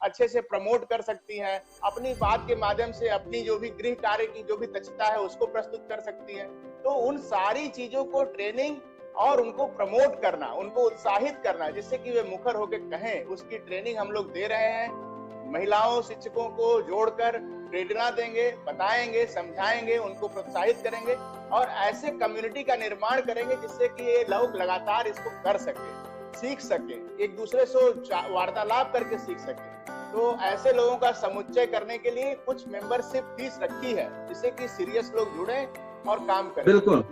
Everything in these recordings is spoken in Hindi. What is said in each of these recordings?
अच्छे से प्रमोट कर सकती हैं, अपनी बात के माध्यम से अपनी जो भी गृह कार्य की जो भी दक्षता है उसको प्रस्तुत कर सकती हैं। तो उन सारी चीजों को ट्रेनिंग और उनको प्रमोट करना, उनको उत्साहित करना जिससे कि वे मुखर होकर कहें, उसकी ट्रेनिंग हम लोग दे रहे हैं। महिलाओं शिक्षकों को जोड़कर प्रेरणा देंगे, बताएंगे, समझाएंगे, उनको प्रोत्साहित करेंगे और ऐसे कम्युनिटी का निर्माण करेंगे जिससे कि ये लोग लगातार इसको कर सके, सीख सके, एक दूसरे से वार्तालाप करके सीख सके। तो ऐसे लोगों का समुच्चय करने के लिए कुछ मेंबरशिप फीस रखी है जिससे कि सीरियस लोग जुड़े और काम करें। बिल्कुल।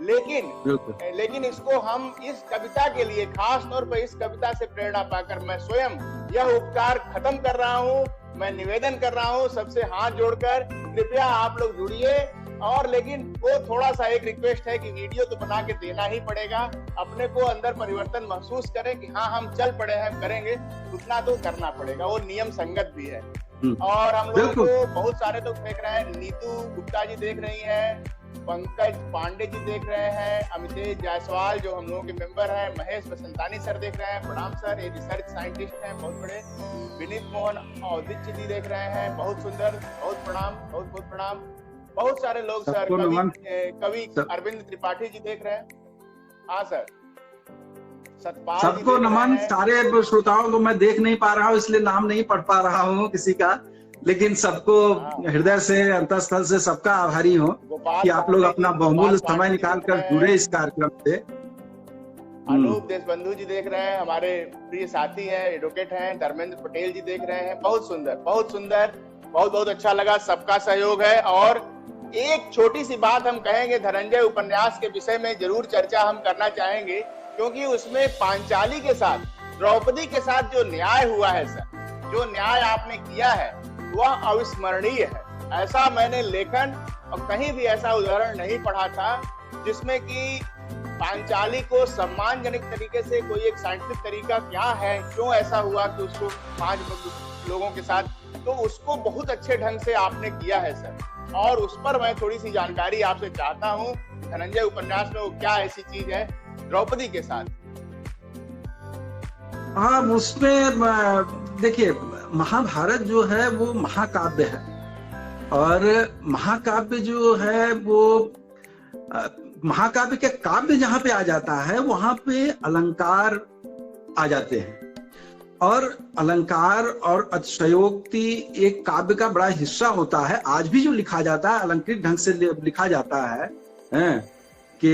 लेकिन इसको हम इस कविता के लिए, खास तौर पर इस कविता से प्रेरणा पाकर मैं स्वयं यह उपकार खत्म कर रहा हूँ। मैं निवेदन कर रहा हूँ सबसे हाथ जोड़कर, कृपया आप लोग जुड़िए। और लेकिन वो थोड़ा सा एक रिक्वेस्ट है कि वीडियो तो बना के देना ही पड़ेगा, अपने को अंदर परिवर्तन महसूस करें कि हाँ हम चल पड़े हैं, करेंगे, उतना तो करना पड़ेगा, वो नियम संगत भी है। और हम लोगों को बहुत सारे लोग देख रहे हैं, नीतू गुप्ता जी देख रही हैं, पंकज पांडे जी देख रहे हैं, अमितेश जायसवाल जो हम लोगों के मेंबर हैं, महेश बसंतानी सर देख रहे हैं, प्रणाम सर, ये रिसर्च साइंटिस्ट हैं बहुत बड़े, विनीत मोहन औदित्य जी देख रहे हैं, बहुत सुंदर, बहुत प्रणाम, बहुत बहुत प्रणाम। बहुत सारे लोग सर, कवि अरविंद त्रिपाठी जी देख रहे हैं, हाँ सर, सतपाल, सबको नमन। सारे श्रोताओं को मैं देख नहीं पा रहा हूँ इसलिए नाम नहीं पढ़ पा रहा हूँ किसी का, लेकिन सबको हृदय से, अंतःस्थल से सबका आभारी हूँ कि आप लोग अपना बहुमूल्य समय निकाल कर जुड़े इस कार्यक्रम से। अनूप देशबंधु जी देख रहे हैं, हमारे प्रिय साथी हैं, एडवोकेट हैं, धर्मेंद्र पटेल जी देख रहे हैं, बहुत सुंदर, बहुत सुंदर, बहुत बहुत अच्छा लगा, सबका सहयोग है। और एक छोटी सी बात हम कहेंगे, धनंजय उपन्यास के विषय में जरूर चर्चा हम करना चाहेंगे, क्योंकि उसमें पांचाली के साथ, द्रौपदी के साथ जो न्याय हुआ है सर, जो न्याय आपने किया है वह अविस्मरणीय है। ऐसा मैंने लेखन और कहीं भी ऐसा उदाहरण नहीं पढ़ा था जिसमें कि पांचाली को सम्मानजनक तरीके से, कोई एक साइंटिफिक तरीका क्या है, क्यों ऐसा हुआ कि उसको 5 लोगों के साथ, तो उसको बहुत अच्छे ढंग से आपने किया है सर। और उस पर मैं थोड़ी सी जानकारी आपसे चाहता हूँ, धनंजय उपन्यास में वो क्या ऐसी चीज है द्रौपदी के साथ। हाँ, उसमें देखिए, महाभारत जो है वो महाकाव्य है, और महाकाव्य जो है वो महाकाव्य के काव्य जहां पे आ जाता है वहां पे अलंकार आ जाते हैं, और अलंकार और अतिशयोक्ति एक काव्य का बड़ा हिस्सा होता है। आज भी जो लिखा जाता है अलंकृत ढंग से लिखा जाता है कि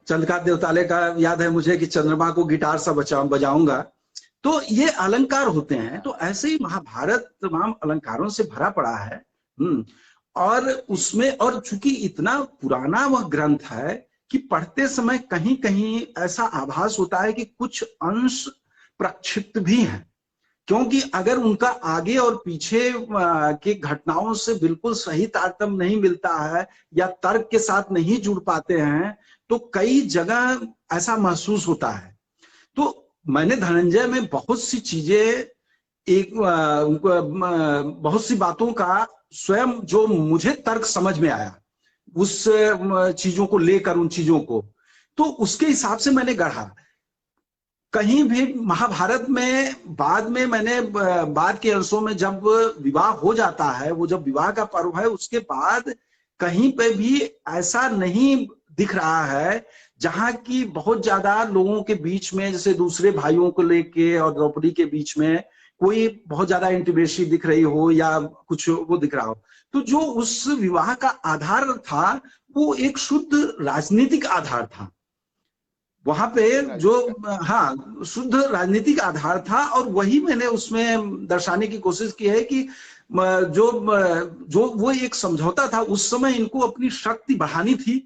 चंद्रका देवताले का याद है मुझे कि चंद्रमा को गिटार सा बजाऊंगा, तो ये अलंकार होते हैं। तो ऐसे ही महाभारत तमाम अलंकारों से भरा पड़ा है। और उसमें, और चूंकि इतना पुराना वह ग्रंथ है कि पढ़ते समय कहीं कहीं ऐसा आभास होता है कि कुछ अंश प्रक्षिप्त भी हैं, क्योंकि अगर उनका आगे और पीछे के घटनाओं से बिल्कुल सही तारतम्य नहीं मिलता है या तर्क के साथ नहीं जुड़ पाते हैं, तो कई जगह ऐसा महसूस होता है। तो मैंने धनंजय में बहुत सी चीजें, बहुत सी बातों का स्वयं जो मुझे तर्क समझ में आया, उस चीजों को लेकर, उन चीजों को, तो उसके हिसाब से मैंने गढ़ा। कहीं भी महाभारत में बाद में मैंने, बाद के अंशों में जब विवाह हो जाता है, वो जब विवाह का पर्व है, उसके बाद कहीं पे भी ऐसा नहीं दिख रहा है जहां की बहुत ज्यादा लोगों के बीच में, जैसे दूसरे भाइयों को लेके और द्रौपदी के बीच में कोई बहुत ज्यादा इंटीमेसी दिख रही हो या कुछ वो दिख रहा हो। तो जो उस विवाह का आधार था वो एक शुद्ध राजनीतिक आधार था वहां पे, जो हाँ शुद्ध राजनीतिक आधार था। और वही मैंने उसमें दर्शाने की कोशिश की है कि जो वो एक समझौता था, उस समय इनको अपनी शक्ति बढ़ानी थी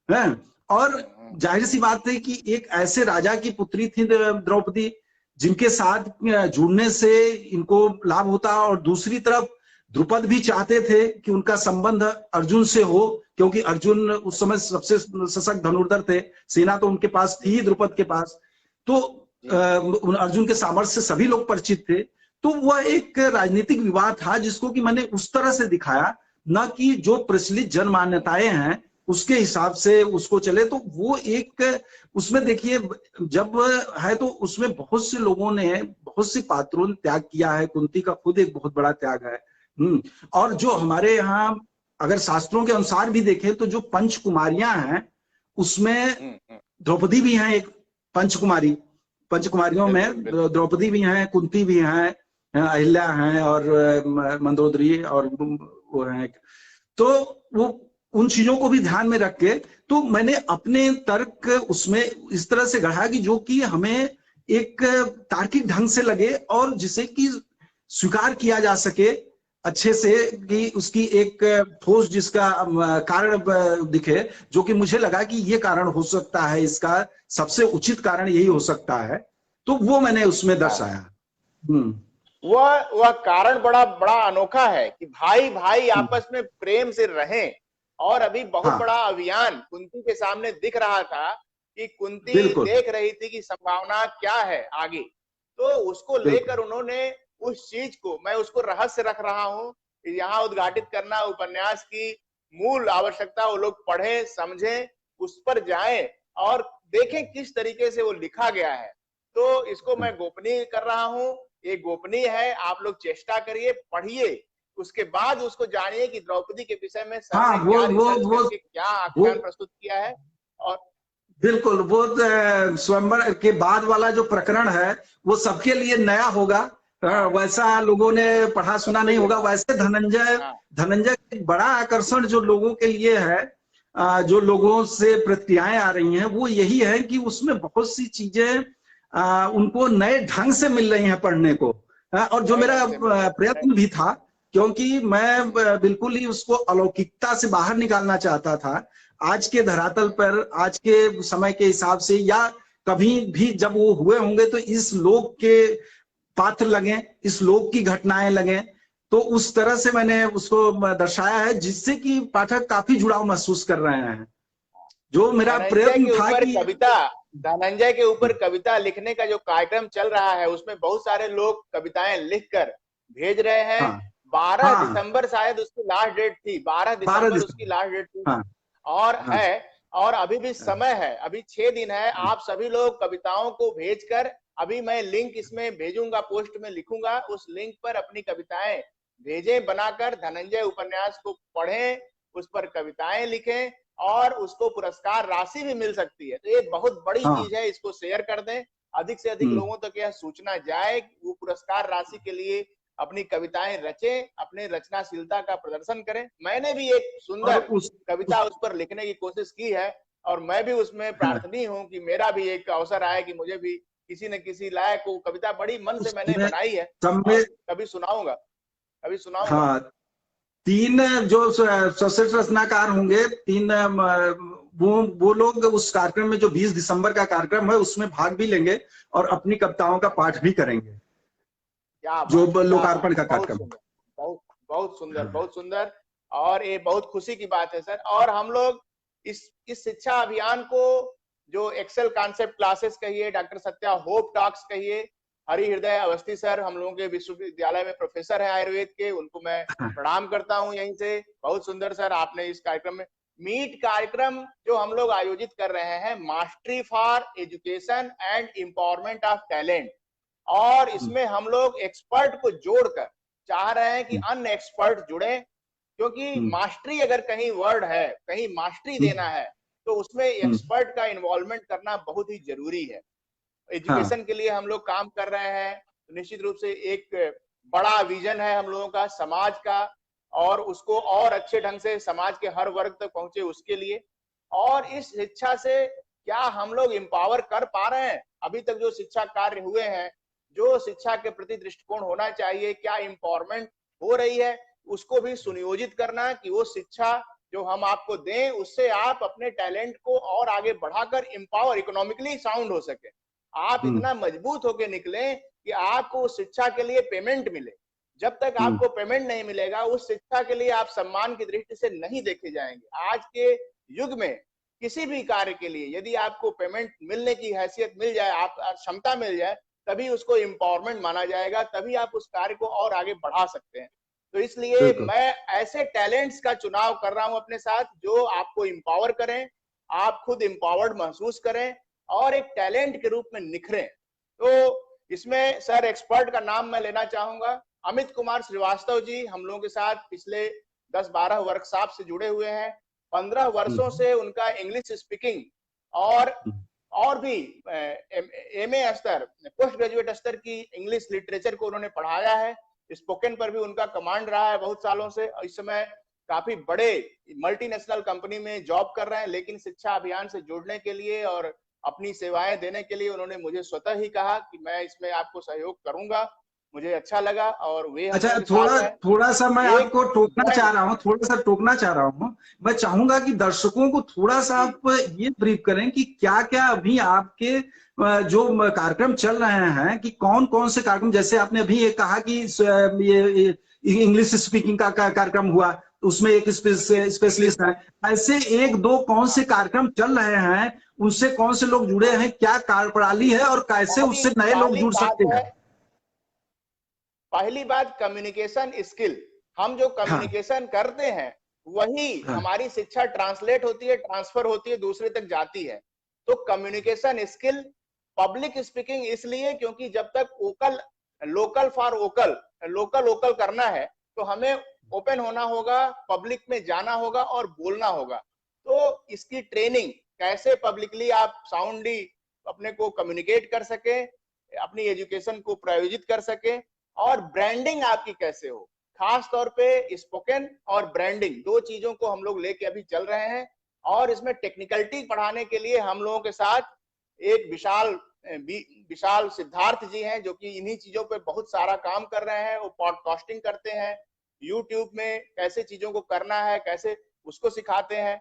है? और जाहिर सी बात है कि एक ऐसे राजा की पुत्री थी द्रौपदी जिनके साथ जुड़ने से इनको लाभ होता, और दूसरी तरफ द्रुपद भी चाहते थे कि उनका संबंध अर्जुन से हो, क्योंकि अर्जुन उस समय सबसे सशक्त धनुर्धर थे, सेना तो उनके पास थी द्रुपद के पास, तो अर्जुन के सामर्थ्य से सभी लोग परिचित थे। तो वह एक राजनीतिक विवाद था जिसको कि मैंने उस तरह से दिखाया, न कि जो प्रचलित जन मान्यताएं हैं उसके हिसाब से उसको चले। तो वो एक उसमें देखिए जब है तो उसमें बहुत से लोगों ने, बहुत से पात्रों ने त्याग किया है। कुंती का खुद एक बहुत बड़ा त्याग है। और जो हमारे यहाँ अगर शास्त्रों के अनुसार भी देखें तो जो पंच कुमारियां हैं उसमें द्रौपदी भी हैं, एक पंचकुमारी। पंचकुमारियों में द्रौपदी भी हैं, कुंती भी हैं, अहिल्या हैं और मंदोदरी और वो हैं। तो वो उन चीजों को भी ध्यान में रख के तो मैंने अपने तर्क उसमें इस तरह से गढ़ा कि जो कि हमें एक तार्किक ढंग से लगे और जिसे कि स्वीकार किया जा सके अच्छे से, कि उसकी एक ठोस जिसका कारण दिखे, जो कि मुझे लगा कि ये कारण हो सकता है, इसका सबसे उचित कारण यही हो सकता है। तो वो मैंने उसमें दर्शाया। वह कारण बड़ा बड़ा अनोखा है कि भाई भाई आपस में प्रेम से रहें। और अभी बहुत बड़ा अभियान कुंती के सामने दिख रहा था कि कुंती देख रही थी कि संभावना क्या है आगे, तो उसको लेकर उन्होंने उस चीज को, मैं उसको रहस्य रख रहा हूं, यहाँ उद्घाटित करना उपन्यास की मूल आवश्यकता, वो लोग पढ़ें समझें, उस पर जाएं और देखें किस तरीके से वो लिखा गया है। तो इसको मैं गोपनीय कर रहा हूं, ये गोपनीय है, आप लोग चेष्टा करिए, पढ़िए, उसके बाद उसको जानिए कि द्रौपदी के विषय में सर ने क्या रिसर्च करके क्या आख्यान प्रस्तुत किया है। और बिल्कुल वो स्वयंवर के बाद वाला जो प्रकरण है वो सबके लिए नया होगा, वैसा लोगों ने पढ़ा सुना नहीं होगा। वैसे धनंजय एक बड़ा आकर्षण जो लोगों के लिए है, जो लोगों से प्रतिक्रियाएं आ रही हैं वो यही है कि उसमें बहुत सी चीजें उनको नए ढंग से मिल रही हैं पढ़ने को। और जो मेरा प्रयत्न भी था, क्योंकि मैं बिल्कुल ही उसको अलौकिकता से बाहर निकालना चाहता था। आज के धरातल पर, आज के समय के हिसाब से, या कभी भी जब वो हुए होंगे तो इस लोक के पात्र लगे, इस लोक की घटनाएं लगे, तो उस तरह से मैंने उसको दर्शाया है जिससे कि पाठक काफी जुड़ाव महसूस कर रहे हैं। जो मेरा प्रयत्न था कि कविता, धनंजय के ऊपर कविता लिखने का जो कार्यक्रम चल रहा है उसमें बहुत सारे लोग कविताएं लिखकर भेज रहे हैं। 12 दिसंबर शायद उसकी लास्ट डेट थी, 12 दिसंबर उसकी लास्ट डेट थी। और है, और अभी भी समय है, अभी 6 दिन है। आप सभी लोग कविताओं को भेजकर, अभी मैं लिंक इसमें भेजूंगा, पोस्ट में लिखूंगा, उस लिंक पर अपनी कविताएं भेजें बनाकर, धनंजय उपन्यास को पढ़ें, उस पर कविताएं लिखें और उसको पुरस्कार राशि भी मिल सकती है। तो ये बहुत बड़ी चीज है, इसको शेयर कर दें, अधिक से अधिक लोगों तक यह सूचना जाए, वो पुरस्कार राशि के लिए अपनी कविताएं रचें, अपने रचनाशीलता का प्रदर्शन करें। मैंने भी एक सुंदर कविता उस पर लिखने की कोशिश की है और मैं भी उसमें प्रार्थनी हूं कि मेरा भी एक अवसर आए कि मुझे भी किसी न किसी लायक को, कविता बड़ी मन से मैंने बनाई है, कभी सुनाऊंगा, कभी सुनाऊंगा। 3 जो सशस्त्र रचनाकार होंगे, 3 वो लोग उस कार्यक्रम में, जो 20 दिसंबर का कार्यक्रम है, उसमें भाग भी लेंगे और अपनी कविताओं का पाठ भी करेंगे, जो लोकार्पण का कार्यक्रम। बहुत बहुत सुंदर, बहुत सुंदर। और ये बहुत खुशी की बात है सर। और हम लोग इस शिक्षा अभियान को, जो एक्सेल कॉन्सेप्ट क्लासेस कहिए, डॉक्टर सत्या होप टॉक्स कहिए, हरि हृदय अवस्थी सर हम लोगों के विश्वविद्यालय में प्रोफेसर है आयुर्वेद के, उनको मैं प्रणाम करता हूं यहीं से। बहुत सुंदर सर, आपने इस कार्यक्रम में मीट कार्यक्रम जो हम लोग आयोजित कर रहे हैं, mastery for education and empowerment of talent, और इसमें हम लोग एक्सपर्ट को जोड़कर चाह रहे हैं कि अन्य एक्सपर्ट जुड़े, क्योंकि मास्टरी अगर कहीं वर्ड है, कहीं मास्टरी देना है, तो उसमें एक्सपर्ट का इन्वॉल्वमेंट करना बहुत ही जरूरी है। एजुकेशन के लिए हम लोग काम कर रहे हैं, तो निश्चित रूप से एक बड़ा विजन है हम लोगों का समाज का, और उसको और अच्छे ढंग से समाज के हर वर्ग तक पहुंचे उसके लिए। और इस शिक्षा से क्या हम लोग एम्पावर कर पा रहे हैं, अभी तक जो शिक्षा कार्य हुए हैं, जो शिक्षा के प्रति दृष्टिकोण होना चाहिए, क्या एम्पावरमेंट हो रही है, उसको भी सुनियोजित करना कि वो शिक्षा जो हम आपको दें उससे आप अपने टैलेंट को और आगे बढ़ाकर एम्पावर, इकोनॉमिकली साउंड हो सके, आप इतना मजबूत होके निकले कि आपको उस शिक्षा के लिए पेमेंट मिले। जब तक आपको पेमेंट नहीं मिलेगा, उस शिक्षा के लिए आप सम्मान की दृष्टि से नहीं देखे जाएंगे। आज के युग में किसी भी कार्य के लिए यदि आपको पेमेंट मिलने की हैसियत मिल जाए, आप क्षमता मिल जाए, तभी उसको एम्पावरमेंट माना जाएगा, तभी आप उस कार्य को और आगे बढ़ा सकते हैं। तो इसलिए मैं ऐसे टैलेंट्स का चुनाव कर रहा हूं अपने साथ जो आपको एम्पावर करें, आप खुद एम्पावर्ड महसूस करें और एक टैलेंट के रूप में निखरें। तो इसमें सर एक्सपर्ट का नाम मैं लेना चाहूंगा, अमित कुमार श्रीवास्तव जी हम लोगों के साथ पिछले 10-12 वर्कशॉप से जुड़े हुए हैं। 15 वर्षों से उनका इंग्लिश स्पीकिंग और भी एमए स्तर, पोस्ट ग्रेजुएट स्तर की इंग्लिश लिटरेचर को उन्होंने पढ़ाया है। स्पोकन पर भी उनका कमांड रहा है बहुत सालों से। इस समय काफी बड़े मल्टीनेशनल कंपनी में जॉब कर रहे हैं, लेकिन शिक्षा अभियान से जुड़ने के लिए और अपनी सेवाएं देने के लिए उन्होंने मुझे स्वतः ही कहा कि मैं इसमें आपको सहयोग करूंगा। मुझे अच्छा लगा और वे अच्छा, थोड़ा सा मैं आपको टोकना चाह रहा हूँ, थोड़ा सा टोकना चाह रहा हूँ। मैं चाहूंगा कि दर्शकों को थोड़ा सा आप ये ब्रीफ करें कि क्या क्या अभी आपके जो कार्यक्रम चल रहे हैं, कि कौन कौन से कार्यक्रम, जैसे आपने अभी ये कहा कि ये इंग्लिश स्पीकिंग का कार्यक्रम हुआ, उसमें एक स्पेशलिस्ट है, ऐसे एक दो कौन से कार्यक्रम चल रहे हैं, उनसे कौन से लोग जुड़े हैं, क्या कार्यप्रणाली है और कैसे उससे नए लोग जुड़ सकते हैं? पहली बात कम्युनिकेशन स्किल। हम जो कम्युनिकेशन करते हैं वही हमारी शिक्षा ट्रांसलेट होती है, ट्रांसफर होती है, दूसरे तक जाती है। तो कम्युनिकेशन स्किल, पब्लिक स्पीकिंग इसलिए क्योंकि जब तक local for vocal, local vocal करना है तो हमें ओपन होना होगा, पब्लिक में जाना होगा और बोलना होगा। तो इसकी ट्रेनिंग कैसे पब्लिकली आप साउंडली अपने को कम्युनिकेट कर सके, अपनी एजुकेशन को प्रायोजित कर सके, और ब्रांडिंग आपकी कैसे हो, खास तौर पे स्पोकन और ब्रांडिंग दो चीजों को हम लोग लेके अभी चल रहे हैं। और इसमें टेक्निकलिटी पढ़ाने के लिए हम लोगों के साथ एक विशाल सिद्धार्थ जी हैं जो कि इन्हीं चीजों पे बहुत सारा काम कर रहे हैं। वो पॉडकास्टिंग करते हैं, यूट्यूब में कैसे चीजों को करना है कैसे उसको सिखाते हैं।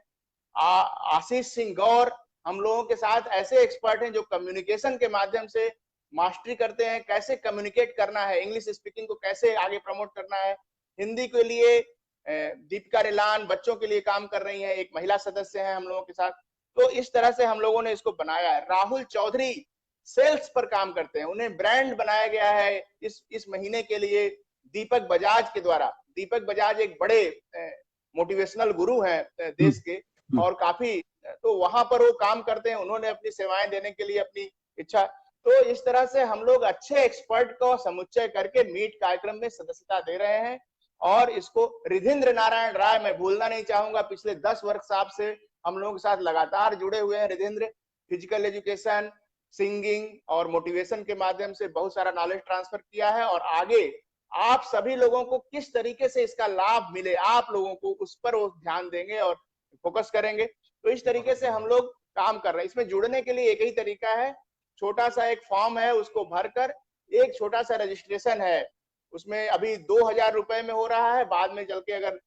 आशीष सिंह गौर हम लोगों के साथ ऐसे एक्सपर्ट हैं जो कम्युनिकेशन के माध्यम से मास्टरी करते हैं, कैसे कम्युनिकेट करना है, इंग्लिश स्पीकिंग को कैसे आगे प्रमोट करना है। हिंदी के लिए दीपिका रेलान बच्चों के लिए काम कर रही हैं, एक महिला सदस्य हैं हम लोगों के साथ। तो इस तरह से हम लोगों ने इसको बनाया है। राहुल चौधरी सेल्स पर काम करते हैं, उन्हें ब्रांड बनाया गया है इस महीने के लिए दीपक बजाज के द्वारा। दीपक बजाज एक बड़े मोटिवेशनल गुरु हैं देश के और काफी, तो वहां पर वो काम करते हैं, उन्होंने अपनी सेवाएं देने के लिए अपनी इच्छा। तो इस तरह से हम लोग अच्छे एक्सपर्ट को समुच्चय करके मीट कार्यक्रम में सदस्यता दे रहे हैं। और इसको रिधेंद्र नारायण राय मैं भूलना नहीं चाहूंगा, पिछले 10 वर्कशॉप से हम लोगों के साथ लगातार जुड़े हुए हैं। रिधेंद्र फिजिकल एजुकेशन, सिंगिंग और मोटिवेशन के माध्यम से बहुत सारा नॉलेज ट्रांसफर किया है। और आगे आप सभी लोगों को किस तरीके से इसका लाभ मिले, आप लोगों को उस पर वो ध्यान देंगे और फोकस करेंगे। तो इस तरीके से हम लोग काम कर रहे हैं। इसमें जुड़ने के लिए एक ही तरीका है, छोटा सा एक फॉर्म है, उसको भरकर एक छोटा सा रजिस्ट्रेशन है, उसमें अभी 2000 रुपए में हो रहा है, बाद में चल के अगर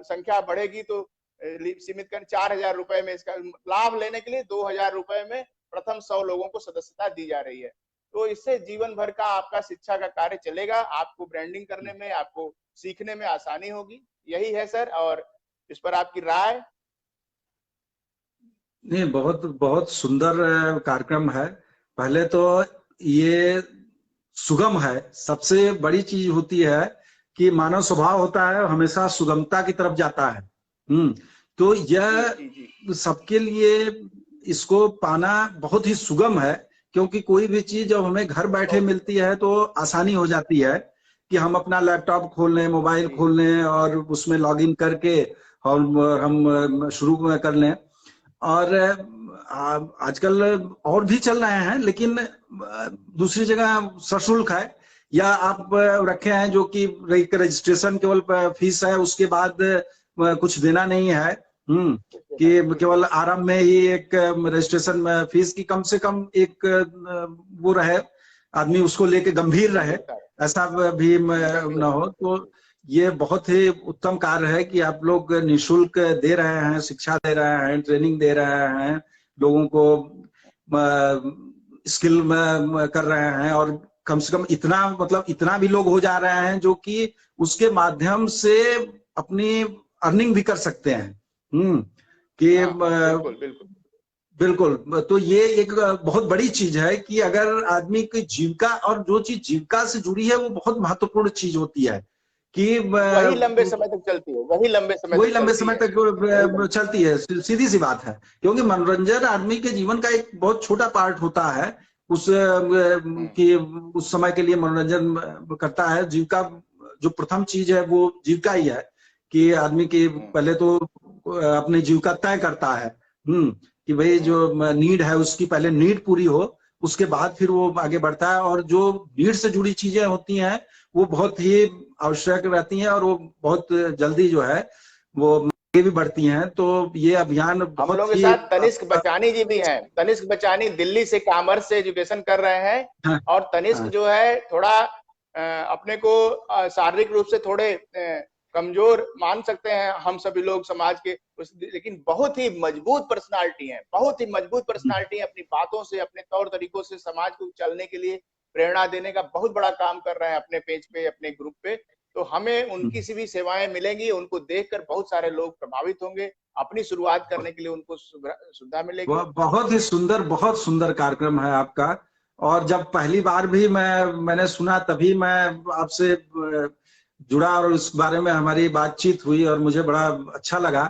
संख्या बढ़ेगी तो सीमित कर 4000 रुपए में इसका लाभ लेने के लिए 2000 रुपए में प्रथम 100 लोगों को सदस्यता दी जा रही है। तो इससे जीवन भर का आपका शिक्षा का कार्य चलेगा, आपको ब्रांडिंग करने में, आपको सीखने में आसानी होगी। यही है सर, और इस पर आपकी राय? नहीं, बहुत बहुत सुंदर कार्यक्रम है। पहले तो ये सुगम है, सबसे बड़ी चीज होती है कि मानव स्वभाव होता है हमेशा सुगमता की तरफ जाता है। तो यह सबके लिए इसको पाना बहुत ही सुगम है, क्योंकि कोई भी चीज जब हमें घर बैठे मिलती है तो आसानी हो जाती है कि हम अपना लैपटॉप खोल लें, मोबाइल खोल लें और उसमें लॉगिन करके हम शुरू कर लें। और आजकल और भी चल रहे हैं, लेकिन दूसरी जगह सशुल्क है, या आप रखे हैं जो कि रजिस्ट्रेशन केवल फीस है, उसके बाद कुछ देना नहीं है, कि केवल आरंभ में ही एक रजिस्ट्रेशन फीस की कम से कम एक वो रहे, आदमी उसको लेके गंभीर रहे, ऐसा भी न हो। तो ये बहुत ही उत्तम कार्य है कि आप लोग निःशुल्क दे रहे हैं, शिक्षा दे रहे हैं, ट्रेनिंग दे रहे हैं, लोगों को स्किल कर रहे हैं, और कम से कम इतना, मतलब इतना भी लोग हो जा रहे हैं जो कि उसके माध्यम से अपनी अर्निंग भी कर सकते हैं। कि बिल्कुल। तो ये एक बहुत बड़ी चीज है कि अगर आदमी की जीविका, और जो चीज जीविका से जुड़ी है वो बहुत महत्वपूर्ण चीज होती है, कि वही लंबे समय तक चलती है, वही लंबे समय तक चलती है। सीधी सी बात है, क्योंकि मनोरंजन आदमी के जीवन का एक बहुत छोटा पार्ट होता है। उस कि उस समय के लिए मनोरंजन करता है। जीविका जो प्रथम चीज है वो जीविका ही है, कि आदमी की पहले तो अपनी जीविका तय करता है। कि भाई जो नीड है उसकी पहले नीड पूरी हो, उसके बाद फिर वो आगे बढ़ता है। और जो नीड से जुड़ी चीजें होती हैं वो बहुत ही आवश्यक रहती हैं, और वो बहुत जल्दी जो है वो आगे भी बढ़ती हैं। तो ये अभियान हम लोगों के साथ तनिष्क बचानी जी भी हैं। तनिष्क बचानी दिल्ली से कॉमर्स से एजुकेशन कर रहे हैं। हाँ, और तनिष्क जो है थोड़ा अपने को शारीरिक रूप से थोड़े कमजोर मान सकते हैं हम सभी लोग समाज के, लेकिन बहुत ही मजबूत पर्सनालिटी है, बहुत ही मजबूत पर्सनालिटी है। अपनी बातों से, अपने तौर तरीकों से समाज को चलने के लिए प्रेरणा देने का बहुत बड़ा काम कर रहे हैं अपने पेज पे, अपने ग्रुप पे। तो हमें उनकी सी भी सेवाएं मिलेंगी, उनको देखकर बहुत सारे लोग प्रभावित होंगे, अपनी शुरुआत करने के लिए उनको सुविधा मिलेगी। बहुत सुंदर कार्यक्रम है आपका। और जब पहली बार भी मैंने सुना, तभी मैं आपसे जुड़ा और उस बारे में हमारी बातचीत हुई और मुझे बड़ा अच्छा लगा।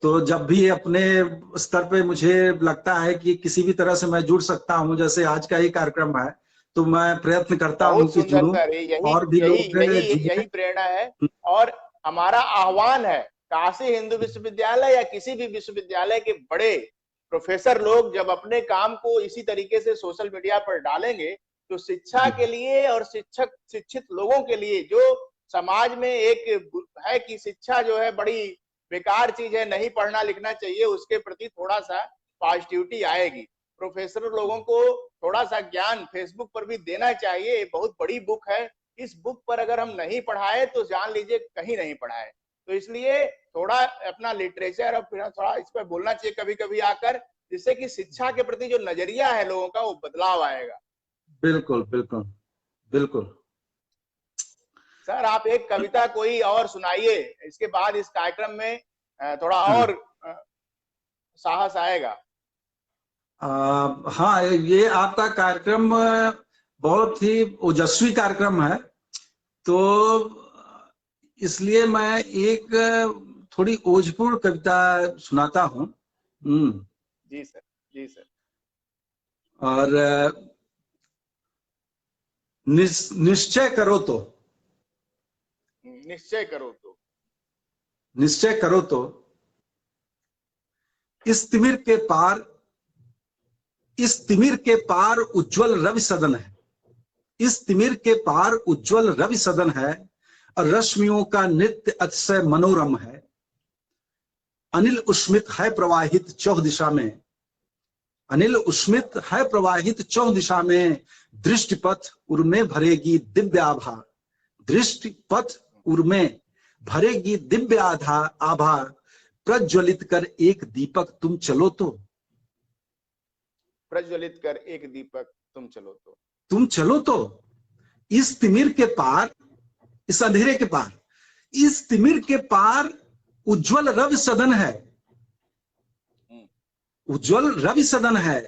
तो जब भी अपने स्तर पे मुझे लगता है कि किसी भी तरह से मैं जुड़ सकता हूँ, जैसे आज का ही कार्यक्रम है, तो मैं प्रयत्न करता हूँ कि जुड़ूं और भी लोग यही प्रेरणा है। और हमारा आह्वान है, काशी हिंदू विश्वविद्यालय या किसी भी विश्वविद्यालय के बड़े प्रोफेसर लोग जब अपने काम को इसी तरीके से सोशल मीडिया पर डालेंगे, तो शिक्षा के लिए और शिक्षित लोगों के लिए, जो समाज में एक है कि शिक्षा जो है बड़ी बेकार चीज है, नहीं पढ़ना लिखना चाहिए, उसके प्रति थोड़ा सा पॉजिटिविटी आएगी। प्रोफेसर लोगों को थोड़ा सा ज्ञान फेसबुक पर भी देना चाहिए। बहुत बड़ी बुक है, इस बुक पर अगर हम नहीं पढ़ाए तो जान लीजिए कहीं नहीं पढ़ाए। तो इसलिए थोड़ा अपना लिटरेचर और फिर थोड़ा इस पर बोलना चाहिए कभी कभी आकर, जिससे कि शिक्षा के प्रति जो नजरिया है लोगों का वो बदलाव आएगा। बिल्कुल बिल्कुल बिल्कुल। सर आप एक कविता कोई और सुनाइए, इसके बाद इस कार्यक्रम में थोड़ा और साहस आएगा। हाँ, ये आपका कार्यक्रम बहुत ही ओजस्वी कार्यक्रम है, तो इसलिए मैं एक थोड़ी ओजपूर्ण कविता सुनाता हूँ। जी सर, जी सर। और निश्चय करो तो, निश्चय करो तो, निश्चय करो तो, इस तिमिर के पार उज्जवल रवि सदन है। इस तिमिर के पार उज्जवल रवि सदन है, और रश्मियों का नृत्य अतिशय मनोरम है। अनिल उष्मित है प्रवाहित चौह दिशा में, अनिल उष्मित है प्रवाहित चौह दिशा में। दृष्टिपथ उर्मे भरेगी दिव्य आभा, दृष्टिपथ उर्मे भरेगी दिव्य आभा। प्रज्वलित कर एक दीपक तुम चलो तो, प्रज्वलित कर एक दीपक तुम चलो तो, तुम चलो तो। इस तिमिर के पार, इस अंधेरे के पार, इस तिमिर के पार उज्जवल रवि सदन है, उज्जवल रवि सदन है।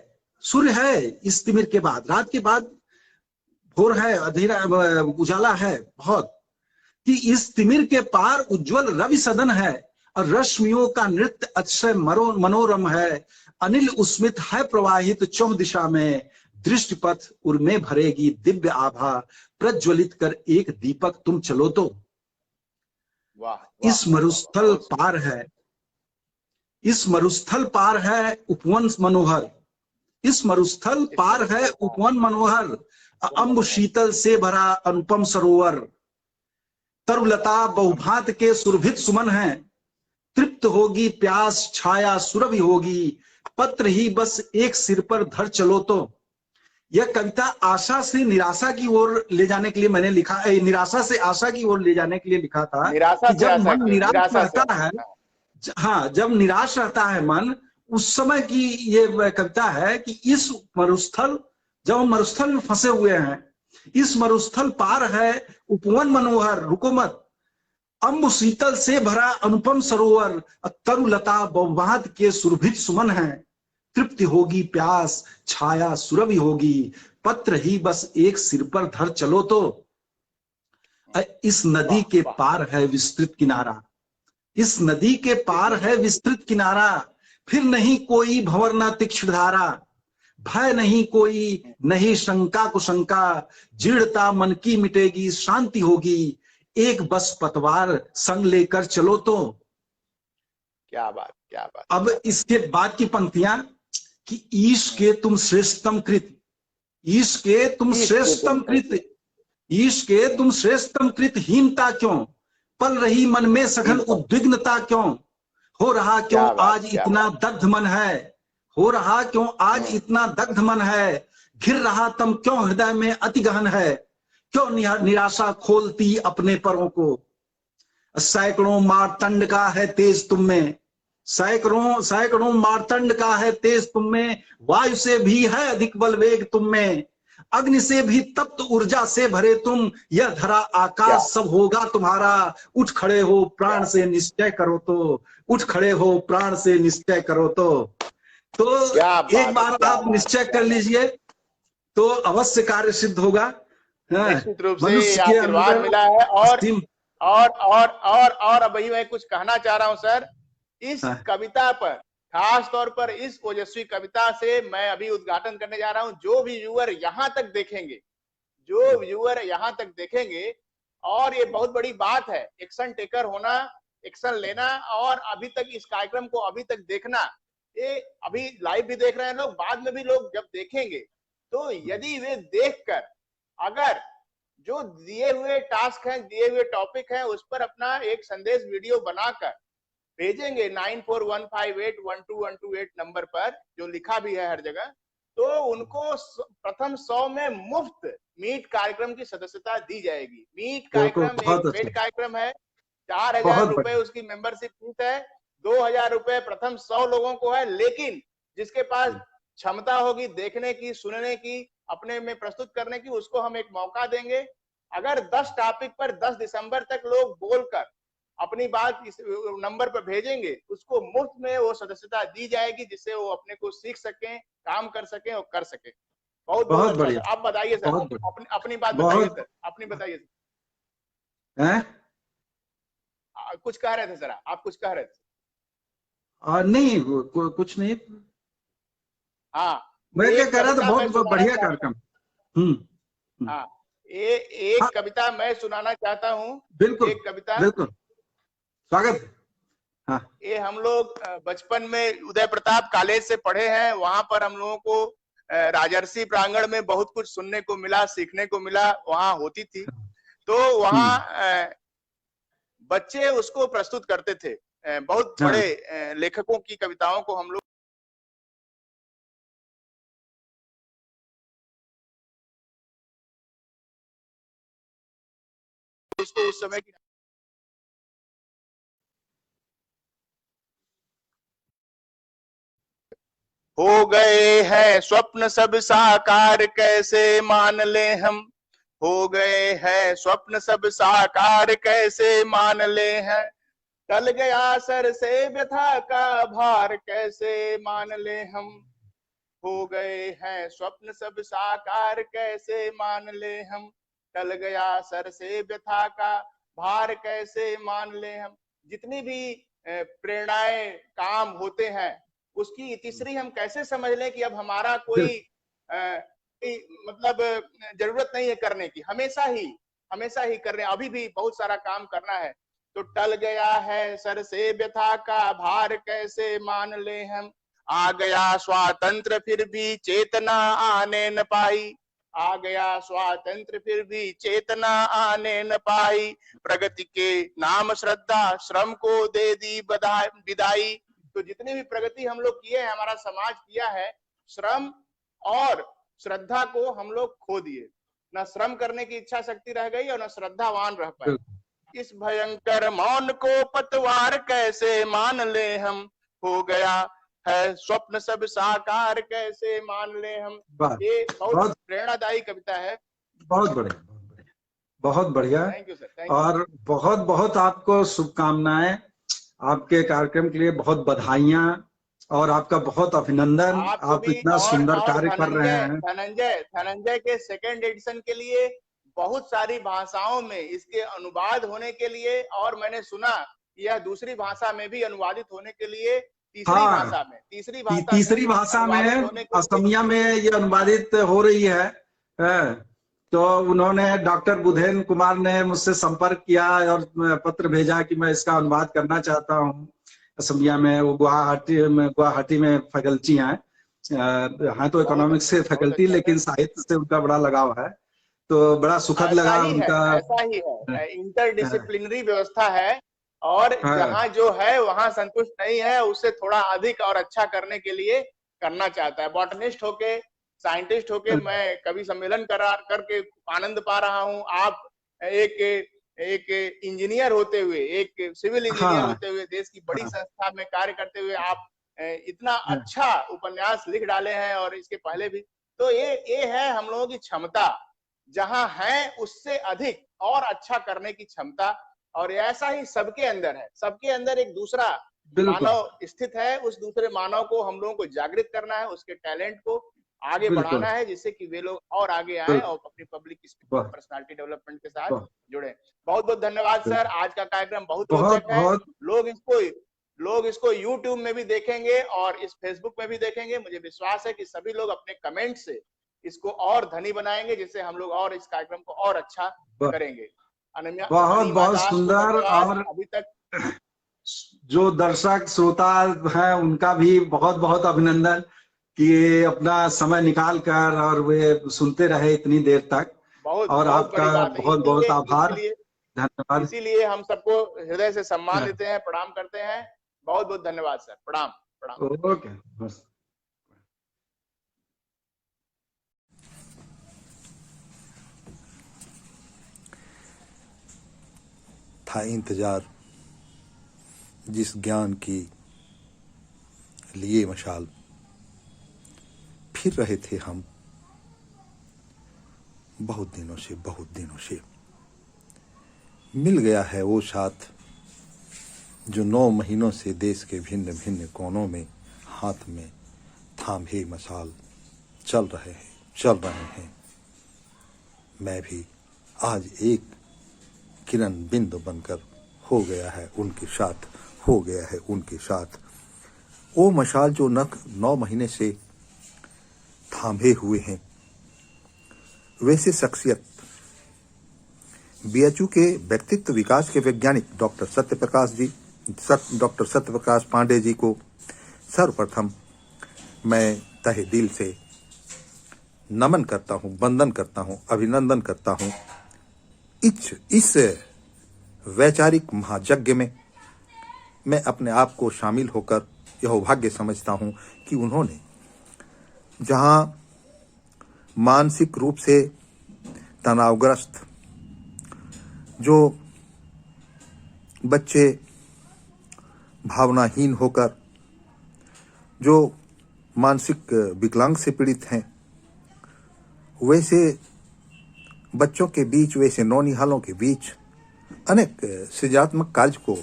सूर्य है इस तिमिर के बाद, रात के बाद भोर है, अंधेरा उजाला है बहुत। कि इस तिमिर के पार उज्जवल रवि सदन है, और रश्मियों का नृत्य अतिशय मनोरम है। अनिल उस्मित है प्रवाहित चौह दिशा में, दृष्टिपथ उर्मे भरेगी दिव्य आभा। प्रज्वलित कर एक दीपक तुम चलो तो। इस मरुस्थल पार है, इस मरुस्थल पार है उपवन मनोहर, इस मरुस्थल पार है उपवन मनोहर। अंब शीतल से भरा अनुपम सरोवर, तरुलता बहुभांत के सुरभित सुमन है। तृप्त होगी प्यास छाया सुरभि होगी, पत्र ही बस एक सिर पर धर चलो तो। यह कविता आशा से निराशा की ओर ले जाने के लिए मैंने लिखा, निराशा से आशा की ओर ले जाने के लिए लिखा था। कि जब मन निराश रहता है, हाँ, जब निराश रहता है मन, उस समय की ये कविता है कि इस मरुस्थल, जब हम मरुस्थल में फंसे हुए हैं, इस मरुस्थल पार है उपवन मनोहर, रुको मत। अंब शीतल से भरा अनुपम सरोवर, तरुलता बहुभांत के सुरभित सुमन है। तृप्ति होगी प्यास छाया सुरभि होगी, पत्र ही बस एक सिर पर धर चलो तो। इस नदी के पार है विस्तृत किनारा, इस नदी के पार है विस्तृत किनारा, फिर नहीं कोई भंवर न तीक्ष्ण धारा, भय नहीं कोई नहीं शंका कुशंका, जीर्णता मन की मिटेगी शांति होगी, एक बस पतवार संग लेकर चलो तो। क्या बात, क्या बात। अब इसके बाद की पंक्तियां कि ईश के तुम श्रेष्ठतम कृत, ईश के तुम श्रेष्ठतम कृत, ईश के तुम श्रेष्ठतम कृत, हीनता क्यों पल रही मन में सघन उद्विग्नता क्यों, हो रहा क्यों आज इतना दग्ध मन है, हो रहा क्यों आज इतना दग्ध मन है, घिर रहा तम क्यों हृदय में अति गहन है, क्यों निराशा खोलती अपने परों को, सैकड़ों मारतंड का है तेज तुम में, सैकड़ों सैकड़ों मारतंड का है तेज तुम में, वायु से भी है अधिक बल वेग तुम में, अग्नि से भी तप्त ऊर्जा से भरे तुम, यह धरा आकाश सब होगा तुम्हारा, उठ खड़े हो प्राण से निश्चय करो तो, उठ खड़े हो प्राण से निश्चय करो तो एक बार आप निश्चय कर लीजिए तो अवश्य कार्य सिद्ध होगा। निश्चित रूप से आशीर्वाद मिला है। और अभी मैं कुछ कहना चाह रहा हूं सर, इस कविता पर, खास तौर पर इस ओजस्वी कविता से मैं अभी उद्घाटन करने जा रहा हूं। जो भी व्यूअर यहां तक देखेंगे, जो व्यूअर यहां तक देखेंगे, और ये बहुत बड़ी बात है, एक्शन टेकर होना, एक्शन लेना, और अभी तक इस कार्यक्रम को अभी तक देखना, ये अभी लाइव भी देख रहे हैं लोग, बाद में भी लोग जब देखेंगे तो यदि वे देखकर अगर जो दिए हुए टास्क हैं, दिए हुए टॉपिक हैं, उस पर अपना एक संदेश वीडियो बनाकर भेजेंगे 9415812128 नंबर पर, जो लिखा भी है हर जगह, तो उनको प्रथम 100 में मुफ्त मीट कार्यक्रम की सदस्यता दी जाएगी। मीट कार्यक्रम एक पेड कार्यक्रम है, 4000 रुपए उसकी मेंबरशिप फीस है, 2000 रुपए प्रथम 100 लोगों को है, लेकिन जिसके पास क्षमता होगी देखने की, सुनने की, अपने में प्रस्तुत करने की, उसको हम एक मौका देंगे। अगर 10 टॉपिक पर 10 दिसंबर तक लोग बोलकर अपनी बात इस नंबर पर भेजेंगे, उसको मुफ्त में वो सदस्यता दी जाएगी, जिससे वो अपने को सीख सकें, काम कर सकें और कर सकें। बहुत बहुत बढ़िया। आप बताइए सर, अपनी बात बताइए सर, अपनी बताइए सर। कुछ कह रहे थे सर, आप कुछ कह रहे थे? नहीं कुछ नहीं। हाँ, मैं क्या कह रहा था, बहुत बढ़िया कार्यक्रम। हाँ, एक कविता मैं सुनाना चाहता हूँ। बिल्कुल, एक कविता, बिल्कुल, स्वागत। हाँ, ये हम लोग बचपन में उदय प्रताप कॉलेज से पढ़े हैं, वहां पर हम लोगों को राजर्षि प्रांगण में बहुत कुछ सुनने को मिला, सीखने को मिला, वहां होती थी, तो वहां बच्चे उसको प्रस्तुत करते थे। बहुत बड़े लेखकों की कविताओं को हम लोग उसको उस समय की हो गए हैं स्वप्न सब साकार कैसे मान ले हम, हो गए हैं स्वप्न सब साकार कैसे मान ले हैं, टल गया सर से व्यथा का भार कैसे मान ले हम, हो गए हैं स्वप्न सब साकार कैसे मान ले हम, टल गया सर से व्यथा का भार कैसे मान ले हम। जितनी भी प्रेरणाएं काम होते हैं, उसकी इतिश्री हम कैसे समझ लें कि अब हमारा कोई मतलब जरूरत नहीं है करने की, हमेशा ही करने, अभी भी बहुत सारा काम करना है। तो टल गया है सर से व्यथा का भार कैसे मान ले हम, आ गया स्वातंत्र फिर भी चेतना आने न पाई, आ गया स्वातंत्र फिर भी चेतना आने न पाई, प्रगति के नाम श्रद्धा श्रम को दे दी विदाई। तो जितनी भी प्रगति हम लोग किए हैं, हमारा समाज किया है, श्रम और श्रद्धा को हम लोग खो दिए, न श्रम करने की इच्छा शक्ति रह गई और न श्रद्धावान रह पाए। इस भयंकर मौन को पतवार कैसे मान ले हम, हो गया है स्वप्न सब साकार कैसे मान ले हम। ये बहुत प्रेरणादायी कविता है। बहुत बढ़िया, बहुत बढ़िया। Thank you sir. और बहुत बहुत आपको शुभकामनाएं, आपके कार्यक्रम के लिए बहुत बधाइयां और आपका बहुत अभिनंदन। आप इतना सुंदर कार्य कर रहे हैं। धनंजय के सेकंड एडिशन के लिए बहुत सारी भाषाओं में इसके अनुवाद होने के लिए, और मैंने सुना कि यह दूसरी भाषा में भी अनुवादित होने के लिए, तीसरी हाँ, भाषा में तीसरी भाषा अनुवादित में होने के लिए। असमिया में ये अनुवादित हो रही है। हाँ, तो उन्होंने डॉक्टर बुधेन कुमार ने मुझसे संपर्क किया और पत्र भेजा कि मैं इसका अनुवाद करना चाहता हूँ असमिया में। वो गुवाहाटी में फैकल्टी हैं, हाँ तो इकोनॉमिक्स से बहुत फैकल्टी, अच्छा लेकिन सर। साहित्य से उनका बड़ा लगाव है। तो बड़ा सुखद ऐसा लगा ही है, उनका। ऐसा ही है, हाँ, इंटरडिसिप्लिनरी व्यवस्था है। और हाँ, जहां जो है वहां संतुष्ट नहीं है, उससे थोड़ा अधिक और अच्छा करने के लिए करना चाहता है। बॉटनिस्ट होके, साइंटिस्ट होके मैं कवि सम्मेलन करा करके आनंद पा रहा हूँ। आप एक एक इंजीनियर होते हुए, एक सिविल इंजीनियर हाँ, होते हुए, देश की बड़ी हाँ, संस्था में कार्य करते हुए आप इतना अच्छा उपन्यास लिख डाले हैं, और इसके पहले भी। तो ये है हम लोगों की क्षमता, जहां है उससे अधिक और अच्छा करने की क्षमता। और ऐसा ही सबके अंदर है, सबके अंदर एक दूसरा बिल्कुल, मानव स्थित है। उस दूसरे मानव को हम लोगों को जागृत करना है, उसके टैलेंट को आगे बिल्कुल, बढ़ाना है, जिससे कि वे लोग और आगे आए बिल्कुल। और अपनी पब्लिक स्पीकिंग, वाह, पर्सनालिटी डेवलपमेंट के साथ वाह, जुड़े। बहुत बहुत धन्यवाद सर, बिल्कुल। आज का कार्यक्रम बहुत बहुत रोचक है। बहुत लोग इसको लोग इसको यूट्यूब में भी देखेंगे और इस फेसबुक में भी देखेंगे। मुझे विश्वास है कि सभी लोग अपने कमेंट से इसको और धनी बनाएंगे, जिससे हम लोग और इस कार्यक्रम को और अच्छा करेंगे। बहुत अनिमा बहुत दास को सुंदर। धन्यवाद और अभी तक। जो दर्शक श्रोता हैं उनका भी बहुत बहुत अभिनंदन कि ये अपना समय निकाल कर और वे सुनते रहे इतनी देर तक। बहुत और बहुत आपका बड़ी बात है। बहुत बहुत इसीलिए आभार, इसीलिए धन्यवाद। इसीलिए हम सबको हृदय से सम्मान देते हैं, प्रणाम करते हैं। बहुत बहुत धन्यवाद सर, प्रणाम प्रणाम। ओके, बस। था इंतजार जिस ज्ञान की लिए मशाल, फिर रहे थे हम बहुत दिनों से मिल गया है वो साथ जो 9 महीनों से देश के भिन्न भिन्न कोनों में हाथ में थामे मशाल चल रहे हैं। मैं भी आज एक किरण बिंदु बनकर हो गया है उनके साथ वो मशाल जो 9 महीने से थामे हुए हैं। वैसे शख्सियत बीएचयू के व्यक्तित्व विकास के वैज्ञानिक डॉक्टर सत्यप्रकाश पांडे जी को सर्वप्रथम मैं तहे दिल से नमन करता हूँ, वंदन करता हूँ, अभिनंदन करता हूँ। इस वैचारिक महायज्ञ में मैं अपने आप को शामिल होकर यह भाग्य समझता हूँ कि उन्होंने जहाँ मानसिक रूप से तनावग्रस्त जो बच्चे भावनाहीन होकर जो मानसिक विकलांग से पीड़ित हैं, वैसे बच्चों के बीच, वैसे नौनिहालों के बीच अनेक सृजनात्मक कार्य को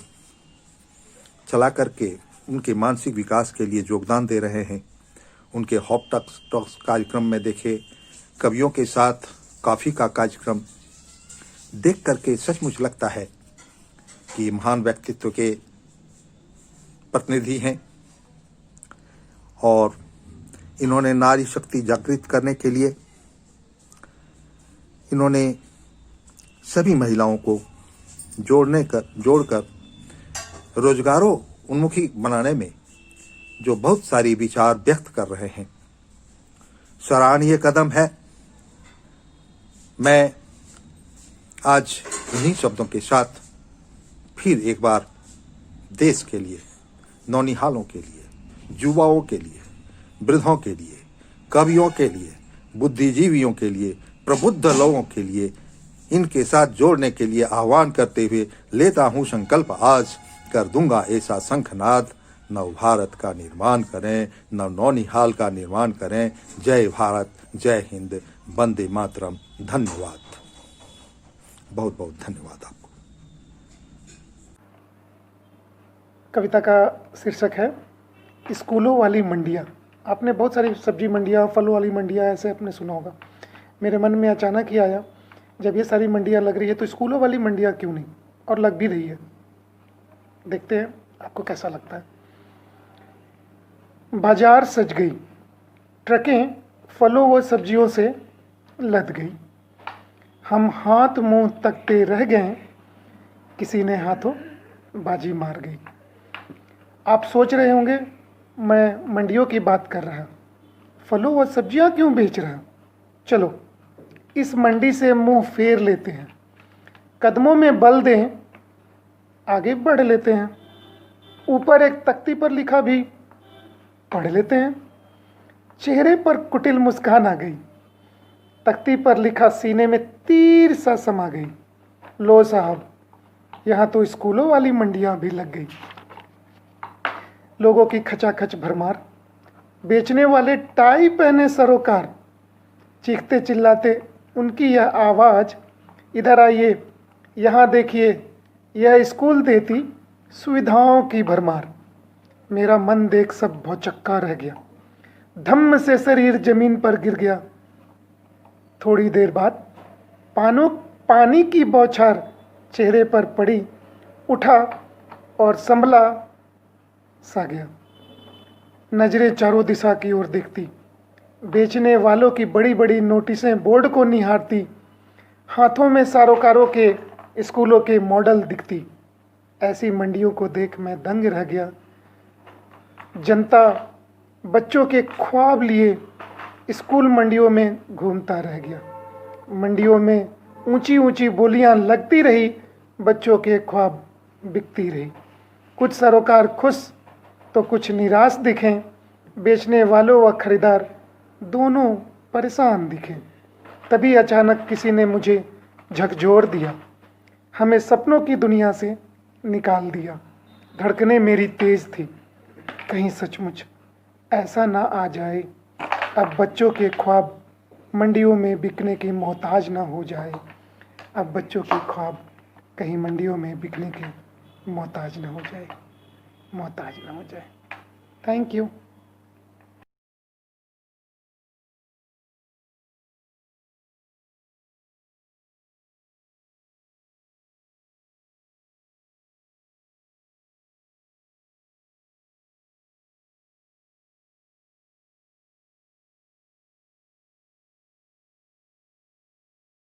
चला करके उनके मानसिक विकास के लिए योगदान दे रहे हैं। उनके हॉप टॉक्स कार्यक्रम में देखे, कवियों के साथ कॉफी का कार्यक्रम देख करके सचमुच लगता है कि महान व्यक्तित्व के प्रतिनिधि हैं। और इन्होंने नारी शक्ति जागृत करने के लिए इन्होंने सभी महिलाओं को जोड़कर रोजगारों उन्मुखी बनाने में जो बहुत सारी विचार व्यक्त कर रहे हैं, सराहनीय कदम है। मैं आज इन्हीं शब्दों के साथ फिर एक बार देश के लिए, नौनिहालों के लिए, युवाओं के लिए, वृद्धों के लिए, कवियों के लिए, बुद्धिजीवियों के लिए, प्रबुद्ध लोगों के लिए, इनके साथ जोड़ने के लिए आह्वान करते हुए लेता हूं संकल्प, आज कर दूंगा ऐसा शंखनाद, नव भारत का निर्माण करें, नौनिहाल का निर्माण करें। जय भारत, जय हिंद, वंदे मातरम। धन्यवाद, बहुत बहुत धन्यवाद आपको। कविता का शीर्षक है स्कूलों वाली मंडियाँ। आपने बहुत सारी सब्जी मंडियाँ, फलों वाली मंडियाँ ऐसे आपने सुना होगा। मेरे मन में अचानक ही आया जब ये सारी मंडियाँ लग रही है तो स्कूलों वाली मंडियाँ क्यों नहीं, और लग भी रही है। देखते हैं आपको कैसा लगता है। बाजार सज गई, ट्रकें फलों व सब्जियों से लद गई, हम हाथ मुंह तकते रह गए, किसी ने हाथों बाजी मार गई। आप सोच रहे होंगे मैं मंडियों की बात कर रहा, फलों व सब्जियां क्यों बेच रहा। चलो इस मंडी से मुंह फेर लेते हैं, कदमों में बल दें, आगे बढ़ लेते हैं। ऊपर एक तख्ती पर लिखा भी पढ़ लेते हैं। चेहरे पर कुटिल मुस्कान आ गई, तख्ती पर लिखा सीने में तीर सा समा गई। लो साहब, यहाँ तो स्कूलों वाली मंडियाँ भी लग गई। लोगों की खचाखच भरमार, बेचने वाले टाई पहने सरोकार, चीखते चिल्लाते उनकी यह आवाज़, इधर आइए यहाँ देखिए, यह स्कूल देती सुविधाओं की भरमार। मेरा मन देख सब भौचक्का रह गया, धम्म से शरीर जमीन पर गिर गया। थोड़ी देर बाद पानी की बौछार चेहरे पर पड़ी, उठा और संभला सा गया। नजरें चारों दिशा की ओर देखती, बेचने वालों की बड़ी बड़ी नोटिसें बोर्ड को निहारती, हाथों में सारोकारों के स्कूलों के मॉडल दिखती। ऐसी मंडियों को देख मैं दंग रह गया। जनता बच्चों के ख्वाब लिए स्कूल मंडियों में घूमता रह गया। मंडियों में ऊंची ऊंची बोलियां लगती रही, बच्चों के ख्वाब बिकती रही। कुछ सरोकार खुश तो कुछ निराश दिखें, बेचने वालों व खरीदार दोनों परेशान दिखें। तभी अचानक किसी ने मुझे झकझोर दिया, हमें सपनों की दुनिया से निकाल दिया। धड़कनें मेरी तेज थी, कहीं सचमुच ऐसा ना आ जाए अब बच्चों के ख्वाब मंडियों में बिकने की मोहताज ना हो जाए। अब बच्चों के ख्वाब कहीं मंडियों में बिकने के मोहताज ना हो जाए, मोहताज ना हो जाए। Thank you.